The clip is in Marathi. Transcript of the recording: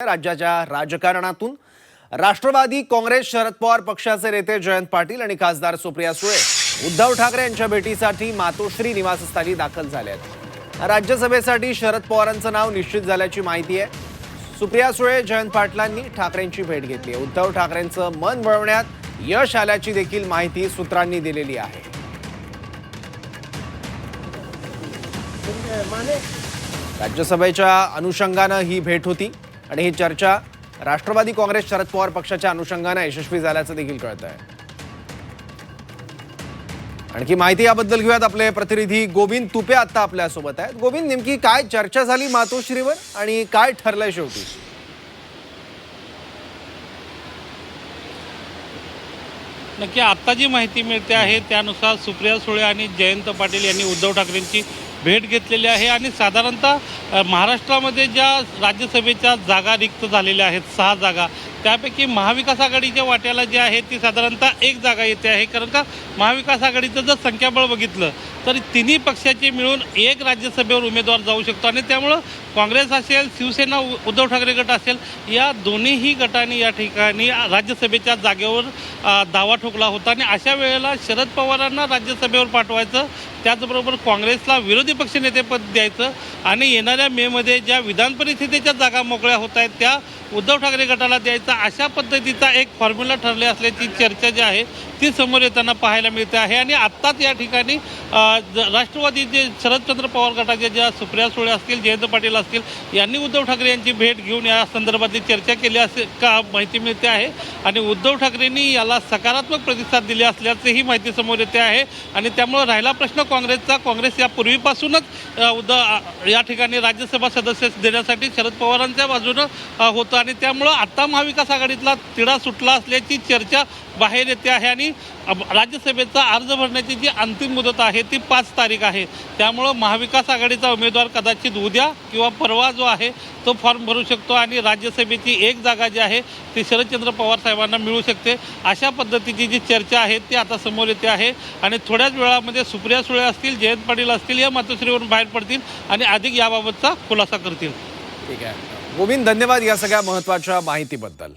राज्याच्या राजकारणातून राष्ट्रवादी काँग्रेस शरद पवार पक्षाचे नेते जयंत पाटील आणि खासदार सुप्रिया सुळे उद्धव ठाकरे यांच्या भेटीसाठी मातोश्री निवासस्थानी दाखल झाले आहेत। राज्यसभेसाठी शरद पवारांचं नाव निश्चित झाल्याची माहिती आहे। सुप्रिया सुळे जयंत पाटलांनी ठाकरेंची भेट घेतली आहे। उद्धव ठाकरेंचं मन वळवण्यात यश आल्याची देखील माहिती सूत्रांनी दिलेली आहे। राज्यसभेच्या अनुषंगाने ही भेट होती आणि ही चर्चा राष्ट्रवादी काँग्रेस शरद पवार पक्षाच्या अनुषंगाने यशस्वी झाल्याचं देखील कळत आहे। आणखी माहिती याबद्दल घेऊयात, आपले प्रतिनिधी गोविंद तुपे आता आपल्या सोबत आहेत। गोविंद, नेमकी काय चर्चा झाली मातोश्रीवर आणि काय ठरलंय शेवटी? नक्की आता जी माहिती मिळते आहे त्यानुसार सुप्रिया सुळे आणि जयंत पाटील यांनी उद्धव ठाकरेंची भेट घेतलेली आहे आणि साधारणतः महाराष्ट्रामध्ये ज्या राज्यसभेच्या जागा रिक्त झालेल्या आहेत 6 जागा, त्यापैकी महाविकास आघाडीच्या वाट्याला जे आहे ती साधारणतः 1 जागा येते आहे। कारण का महाविकास आघाडीचं जर संख्याबळ बघितलं तर तिन्ही पक्षाचे मिळून 1 राज्यसभेवर उमेदवार जाऊ शकतो आणि त्यामुळं काँग्रेस असेल, शिवसेना, उद्धव ठाकरे गट असेल, या दोन्हीही गटांनी या ठिकाणी राज्यसभेच्या जागेवर दावा ठोकला होता आणि अशा वेळेला शरद पवारांना राज्यसभेवर पाठवायचं, त्याचबरोबर काँग्रेसला विरोधी पक्षनेतेपद द्यायचं आणि येणाऱ्या मेमध्ये ज्या विधान परिषदेच्या जागा मोकळ्या होत आहेत त्या उद्धव ठाकरे गटाला द्यायचा, अशा पद्धतीचा एक फॉर्म्युला ठरले असल्याची चर्चा जी आहे ती समोर येताना पाहायला मिळते आहे। आणि आत्ताच या ठिकाणी राष्ट्रवादीचे शरदचंद्र पवार गटाच्या ज्या सुप्रिया सुळे असतील, जयंत पाटील असतील, यांनी उद्धव ठाकरे यांची भेट घेऊन या संदर्भातली चर्चा केली असे का माहिती मिळते आहे आणि उद्धव ठाकरेंनी याला सकारात्मक प्रतिसाद दिले असल्याचीही माहिती समोर येते आहे। आणि त्यामुळे राहिला प्रश्न काँग्रेसचा, काँग्रेस यापूर्वीपासूनच या ठिकाणी राज्यसभा सदस्य देण्यासाठी शरद पवारांच्या बाजूनं होतं आणि त्यामुळं आता महाविकास आघाडीतला तिढा सुटला असल्याची चर्चा बाहेर येते आहे आणि राज्यसभेचा अर्ज भरण्याची जी अंतिम मुदत आहे ती 5 तारीख आहे। त्यामुळं महाविकास आघाडीचा उमेदवार कदाचित उद्या किंवा परवा जो आहे तो फॉर्म भरू शकतो आणि राज्यसभेची 1 जागा जी आहे ती शरदचंद्र पवार साहेबांना मिळू शकते, अशा पद्धतीची जी चर्चा आहे ती आता समोर येते आहे। आणि थोड्याच वेळामध्ये सुप्रिया सुळे असतील, जयंत पाटील असतील, या मातोश्रीवरून बाहेर पडतील आणि अधिक याबाबतचा खुलासा करतील। ठीक आहे गोविंद, धन्यवाद या सगळ्या महत्त्वाच्या माहितीबद्दल।